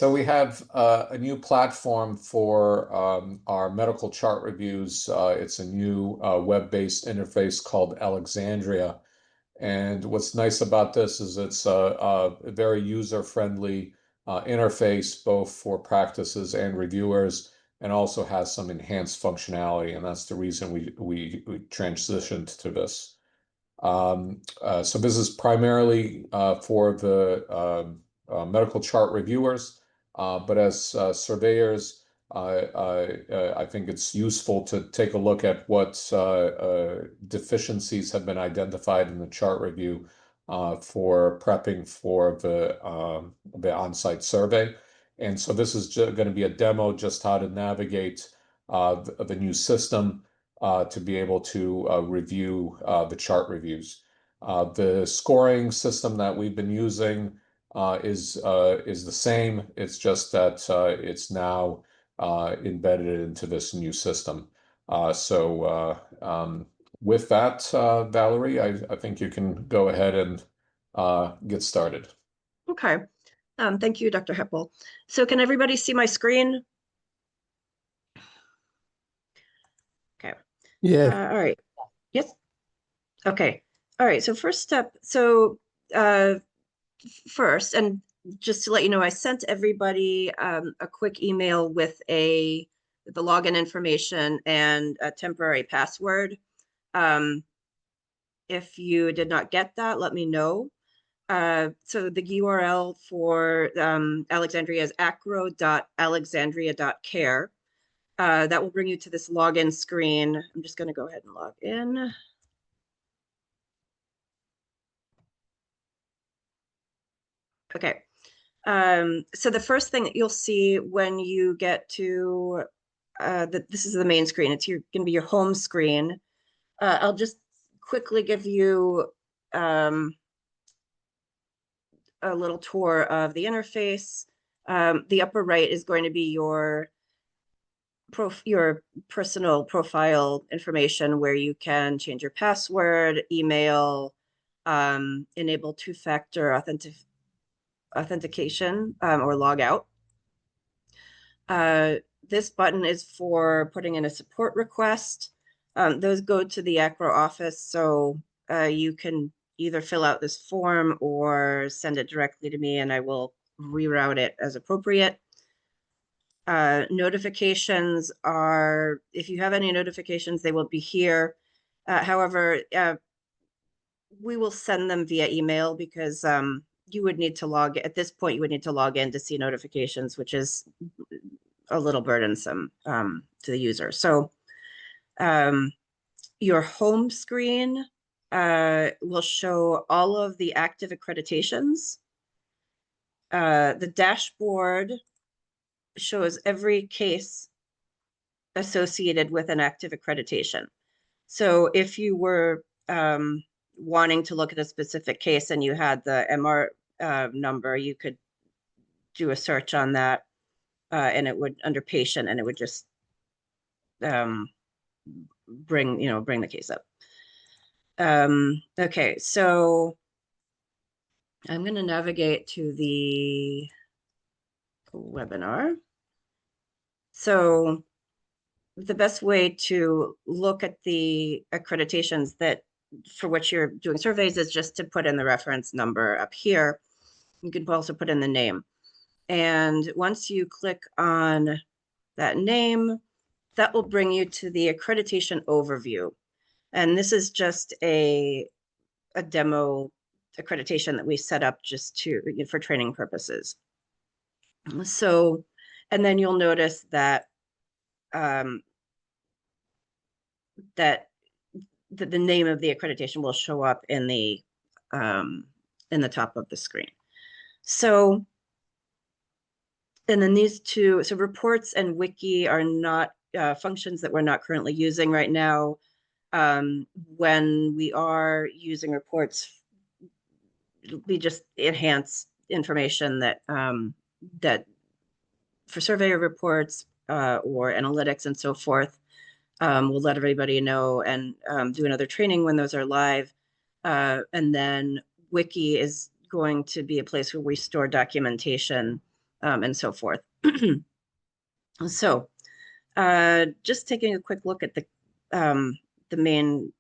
So we have a new platform for our medical chart reviews. It's a new web-based interface called Alexandria. And what's nice about this is it's a very user-friendly interface, both for practices and reviewers, and also has some enhanced functionality. And that's the reason we transitioned to this. So this is primarily for the medical chart reviewers, but as surveyors, I think it's useful to take a look at what deficiencies have been identified in the chart review for prepping for the on-site survey. And so this is going to be a demo just how to navigate the new system to be able to review the chart reviews. The scoring system that we've been using is the same. It's just that it's now embedded into this new system. With that, Valerie, I think you can go ahead and get started. Okay. Thank you, Dr. Hepel. So can everybody see my screen? Okay. Yeah. All right. Yes. Okay. All right. So first step. So first, and just to let you know, I sent everybody a quick email with the login information and a temporary password. If you did not get that, let me know. So the URL for Alexandria is acro.alexandria.care. That will bring you to this login screen. I'm just going to go ahead and log in. Okay. So the first thing that you'll see when you get to this is the main screen. It's going to be your home screen. I'll just quickly give you a little tour of the interface. The upper right is going to be your personal profile information, where you can change your password, email, enable two-factor authentication or log out. This button is for putting in a support request. Those go to the ACRO office, so you can either fill out this form or send it directly to me and I will reroute it as appropriate. Notifications are, if you have any notifications, they will be here. However, we will send them via email because you would need to at this point, you would need to log in to see notifications, which is a little burdensome to the user. So your home screen will show all of the active accreditations. The dashboard shows every case associated with an active accreditation. So if you were wanting to look at a specific case and you had the MR number, you could do a search on that and it would, under patient, and it would just bring the case up. Okay, so I'm going to navigate to the webinar. So the best way to look at the accreditations for which you're doing surveys is just to put in the reference number up here. You can also put in the name. And once you click on that name, that will bring you to the accreditation overview. And this is just a demo accreditation that we set up just for training purposes. So, and then you'll notice that that the name of the accreditation will show up in the top of the screen. So, and then these two, so reports and wiki are not functions that we're not currently using right now. When we are using reports, we just enhance information that for surveyor reports or analytics and so forth. We'll let everybody know and do another training when those are live. And then wiki is going to be a place where we store documentation and so forth. So just taking a quick look at the main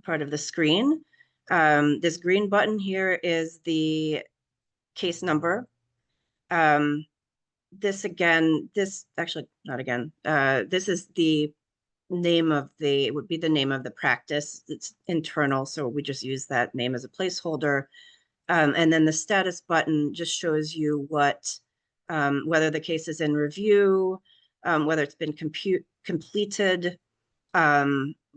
part of the screen. This green button here is the case number. This actually not again. This is the name of it would be the name of the practice. It's internal, so we just use that name as a placeholder. And then the status button just shows you what, whether the case is in review, whether it's been completed,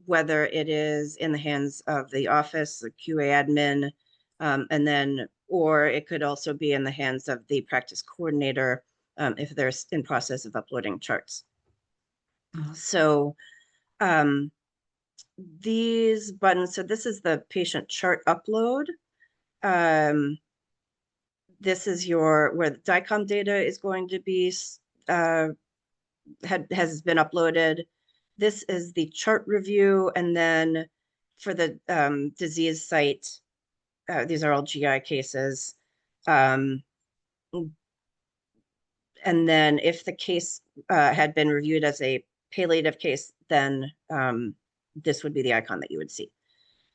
whether it is in the hands of the office, the QA admin, and then, or it could also be in the hands of the practice coordinator if they're in process of uploading charts. So these buttons, so this is the patient chart upload. This is where the DICOM data is going to be, has been uploaded. This is the chart review. And then for the disease site, these are all GI cases. And then if the case had been reviewed as a palliative case, then this would be the icon that you would see.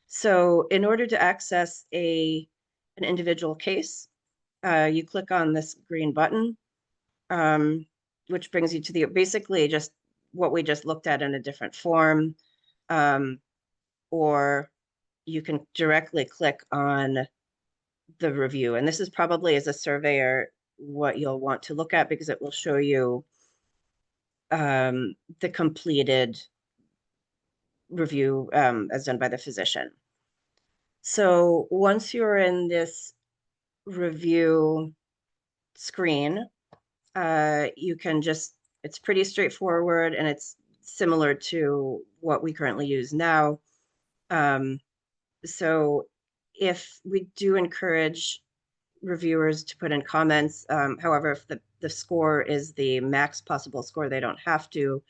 So in order to access an individual case, you click on this green button, which brings you to basically just what we just looked at in a different form, or you can directly click on the review. And this is probably, as a surveyor, what you'll want to look at, because it will show you the completed review as done by the physician. So once you're in this review screen, you can it's pretty straightforward, and it's similar to what we currently use now. So if we do encourage reviewers to put in comments, however, if the score is the max possible score, they don't have to.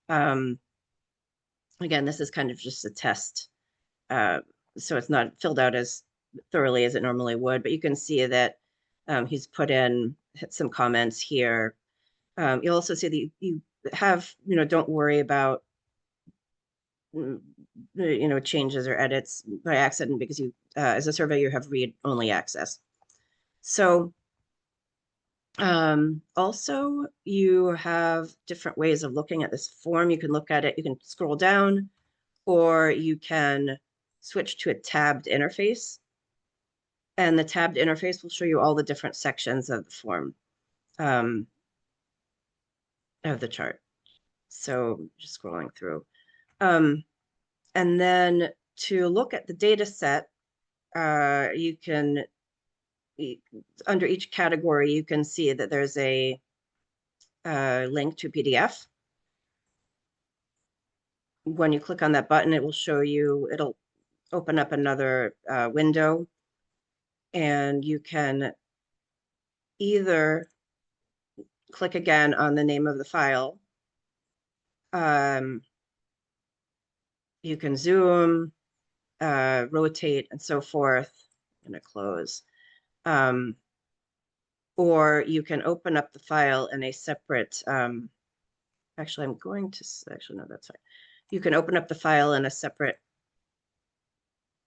Again, this is kind of just a test. So it's not filled out as thoroughly as it normally would, but you can see that he's put in some comments here. You'll also see that you have, don't worry about, changes or edits by accident, because you, as a surveyor, you have read-only access. So also you have different ways of looking at this form. You can look at it, you can scroll down, or you can switch to a tabbed interface. And the tabbed interface will show you all the different sections of the form, of the chart. So just scrolling through. And then to look at the data set, you can, under each category, you can see that there's a link to PDF. When you click on that button, it will show you, it'll open up another window, and you can either click again on the name of the file. You can zoom, rotate, and so forth. I'm going to close. Or you can open up the file in a separate, actually, I'm going to, actually, no, that's fine. You can open up the file in a separate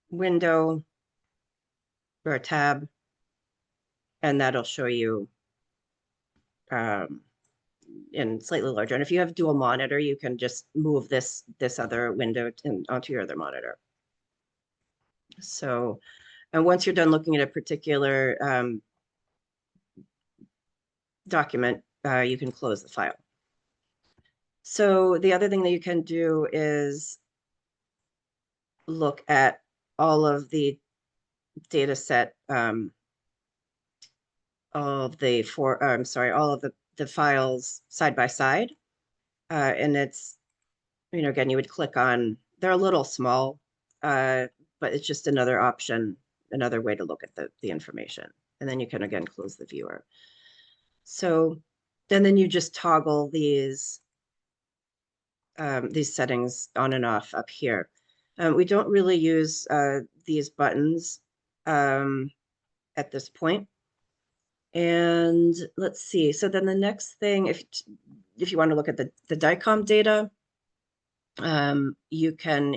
window or a tab, and that'll show you in slightly larger. And if you have dual monitor, you can just move this other window onto your other monitor. So, and once you're done looking at a particular document, you can close the file. So the other thing that you can do is look at all of the data set, all of the files side by side. And it's, again, you would click on, they're a little small, but it's just another option, another way to look at the information. And then you can, again, close the viewer. So, and then you just toggle these settings on and off up here. We don't really use these buttons at this point. And let's see. So then the next thing, if you want to look at the DICOM data, you can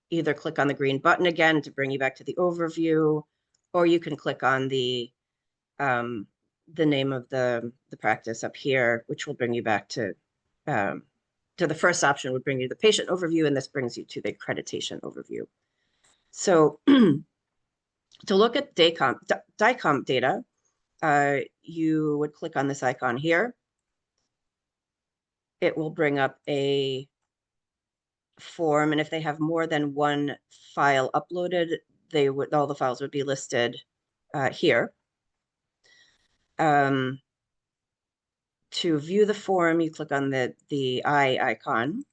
either click on the green button again to bring you back to the overview, or you can click on the name of the practice up here, which will bring you back to the first option would bring you the patient overview, and this brings you to the accreditation overview. So to look at DICOM data, you would click on this icon here. It will bring up a form, and if they have more than one file uploaded, all the files would be listed here. To view the form, you click on the eye icon,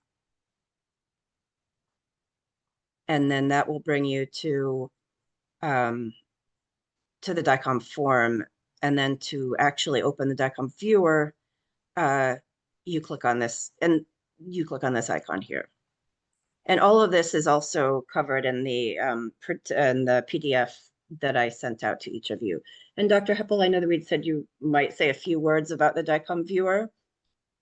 and then that will bring you to the DICOM form. And then to actually open the DICOM viewer, you click on this, and you click on this icon here. And all of this is also covered in the PDF that I sent out to each of you. And Dr. Hepel, I know that we said you might say a few words about the DICOM viewer.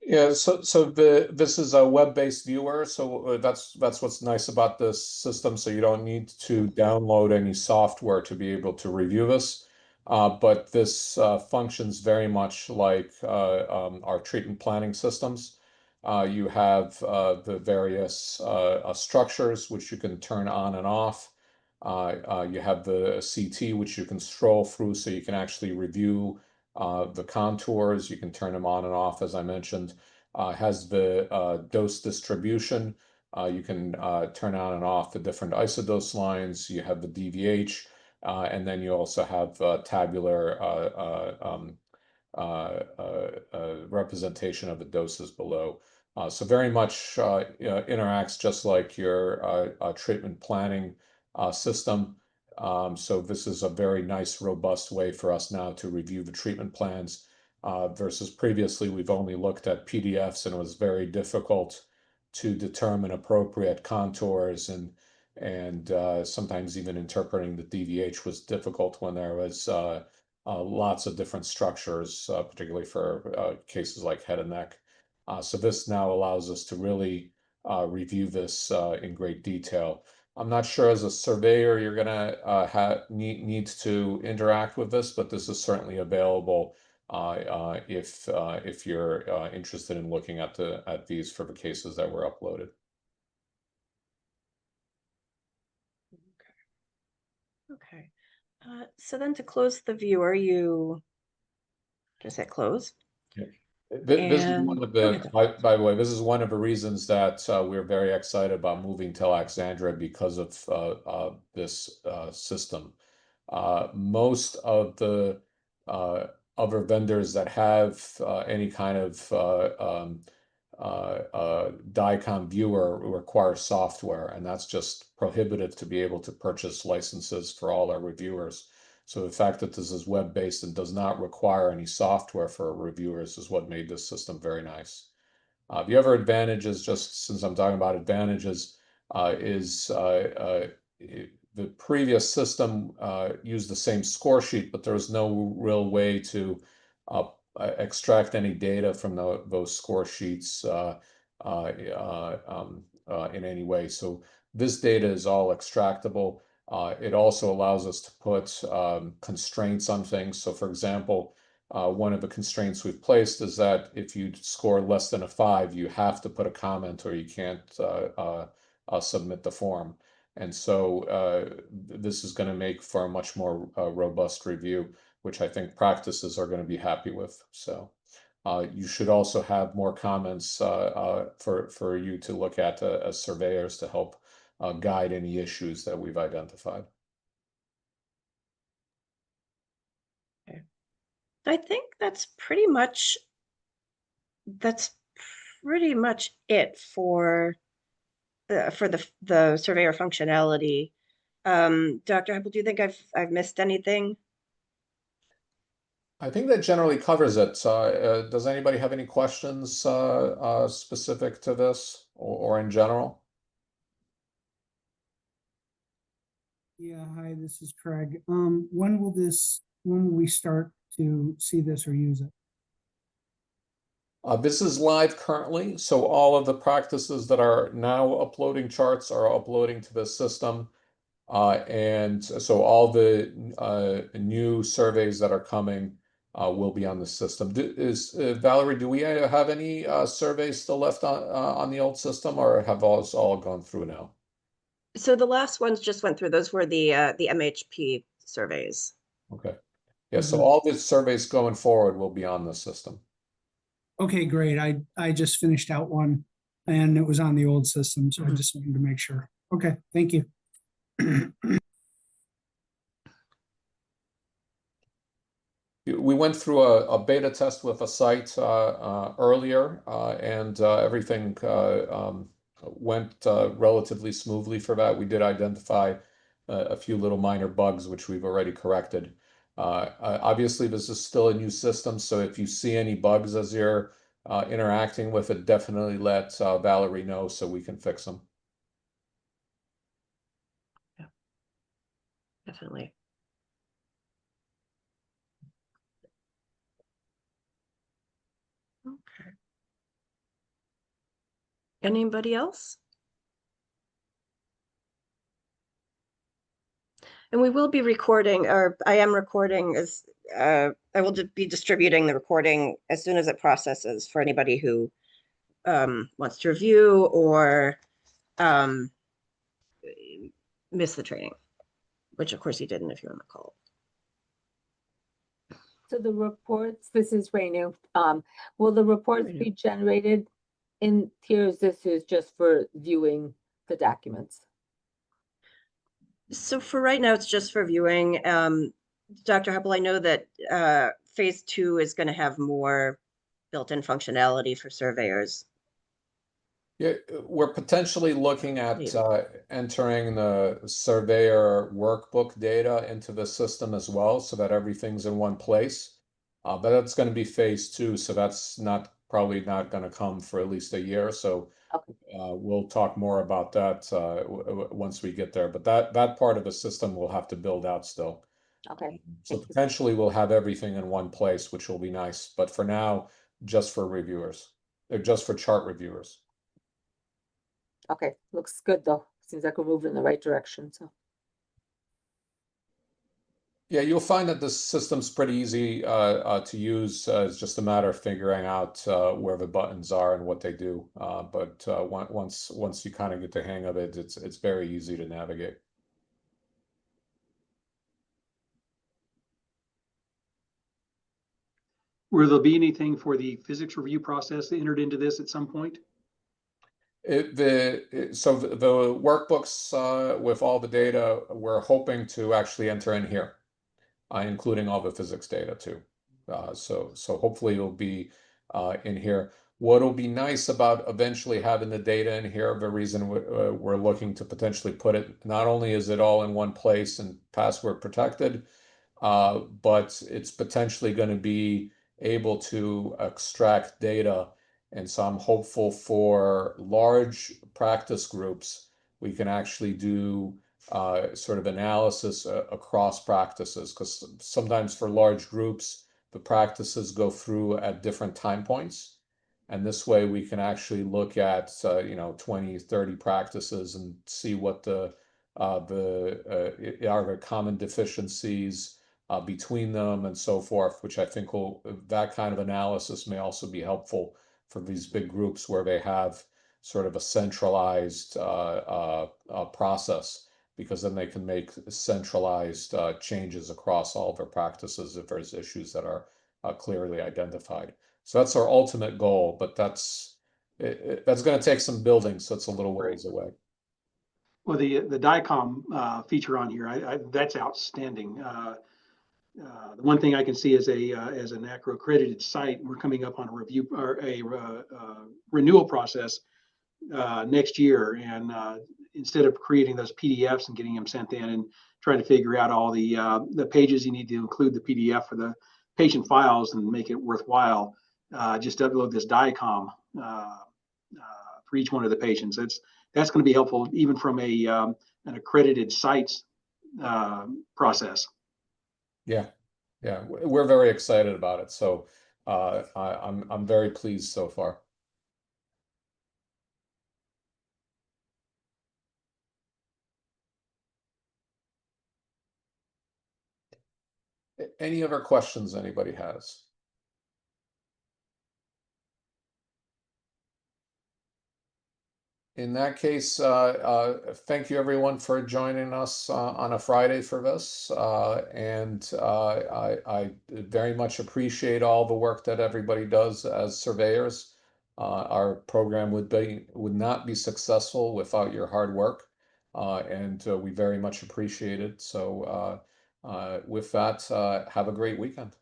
Yeah, so this is a web-based viewer, so that's what's nice about this system. So you don't need to download any software to be able to review this. But this functions very much like our treatment planning systems. You have the various structures which you can turn on and off. You have the CT which you can scroll through, so you can actually review the contours. You can turn them on and off, as I mentioned. Has the dose distribution. You can turn on and off the different isodose lines. You have the DVH, and then you also have tabular representation of the doses below. So very much interacts just like your treatment planning system. So this is a very nice, robust way for us now to review the treatment plans versus previously we've only looked at PDFs, and it was very difficult to determine appropriate contours, and sometimes even interpreting the DVH was difficult when there was lots of different structures, particularly for cases like head and neck. So this now allows us to really review this in great detail. I'm not sure as a surveyor you're gonna need to interact with this, but this is certainly available if you're interested in looking at these for the cases that were uploaded. Okay. So then to close the viewer, you just hit close. Yeah. This is one And of go the, ahead. by the way, this is one of the reasons that we're very excited about moving to Alexandria because of this system. Most of the other vendors that have any kind of DICOM viewer require software, and that's just prohibitive to be able to purchase licenses for all our reviewers. So the fact that this is web-based and does not require any software for reviewers is what made this system very nice. The other advantages, just since I'm talking about advantages, is the previous system used the same score sheet, but there was no real way to extract any data from those score sheets in any way. So this data is all extractable. It also allows us to put constraints on things. So for example, one of the constraints we've placed is that if you score less than a 5, you have to put a comment or you can't submit the form. And so this is going to make for a much more robust review, which I think practices are going to be happy with. So you should also have more comments for you to look at as surveyors to help guide any issues that we've identified. Okay. I think that's pretty much it for the surveyor functionality. Dr. Hepel, do you think I've missed anything? I think that generally covers it. Does anybody have any questions specific to this or in general? Yeah, hi, this is Craig. When will we start to see this or use it? This is live currently, so all of the practices that are now uploading charts are uploading to the system. And so all the new surveys that are coming will be on the system. Valerie, do we have any surveys still left on the old system, or have those all gone through now? So the last ones just went through. Those were the MHP surveys. Okay. Yeah, so Mhm. all the surveys going forward will be on the system. Okay, great. I just finished out one and it was on the old system, so I Mhm. just wanted to make sure. Okay, thank you. We went through a beta test with a site earlier, and everything went relatively smoothly for that. We did identify a few little minor bugs, which we've already corrected. Obviously, this is still a new system, so if you see any bugs as you're interacting with it, definitely let Valerie know so we can fix them. Definitely. Okay. Anybody else? And we will be recording, or I am recording as I will be distributing the recording as soon as it processes for anybody who wants to review or miss the training, which of course you didn't if you're on the call. So the reports, this is Renu. Will the reports Renu. be generated in tiers? This is just for viewing the documents. So for right now, it's just for viewing. Dr. Hepel, I know that phase 2 is going to have more built-in functionality for surveyors. Yeah, we're potentially looking at Maybe. entering the surveyor workbook data into the system as well, so that everything's in one place. But that's going to be phase 2, so that's probably not going to come for at least a year. So Okay. we'll talk more about that once we get there. But that part of the system we'll have to build out still. Okay. So Thank you. potentially we'll have everything in one place, which will be nice. But for now, just for reviewers, just for chart reviewers. Okay. Looks good though. Seems like we're moving in the right direction. So Yeah, you'll find that the system's pretty easy to use. It's just a matter of figuring out where the buttons are and what they do. But once you kind of get the hang of it, it's very easy to navigate. Will there be anything for the physics review process entered into this at some point? So the workbooks with all the data, we're hoping to actually enter in here, including all the physics data too. So hopefully it'll be in here. What'll be nice about eventually having the data in here, the reason we're looking to potentially put it, not only is it all in one place and password protected, but it's potentially going to be able to extract data. And so I'm hopeful for large practice groups, we can actually do sort of analysis across practices, because sometimes for large groups, the practices go through at different time points. And this way we can actually look at, 20, 30 practices and see what are the common deficiencies between them and so forth, which I think that kind of analysis may also be helpful for these big groups where they have sort of a centralized process, because then they can make centralized changes across all of their practices if there's issues that are clearly identified. So that's our ultimate goal, but that's going to take some building, so it's a little ways away. Well, the DICOM feature on here, that's outstanding. The one thing I can see as as an ACRO accredited site, we're coming up on a review or a renewal process next year, and instead of creating those PDFs and getting them sent in and trying to figure out all the pages you need to include the PDF for the patient files and make it worthwhile, just upload this DICOM for each one of the patients. That's going to be helpful even from an accredited sites process. Yeah, Yeah, we're very excited about it. So I'm very pleased so far. Any other questions anybody has? In that case, thank you everyone for joining us on a Friday for this. I very much appreciate all the work that everybody does as surveyors. Our program would not be successful without your hard work, and we very much appreciate it. So with that, have a great weekend.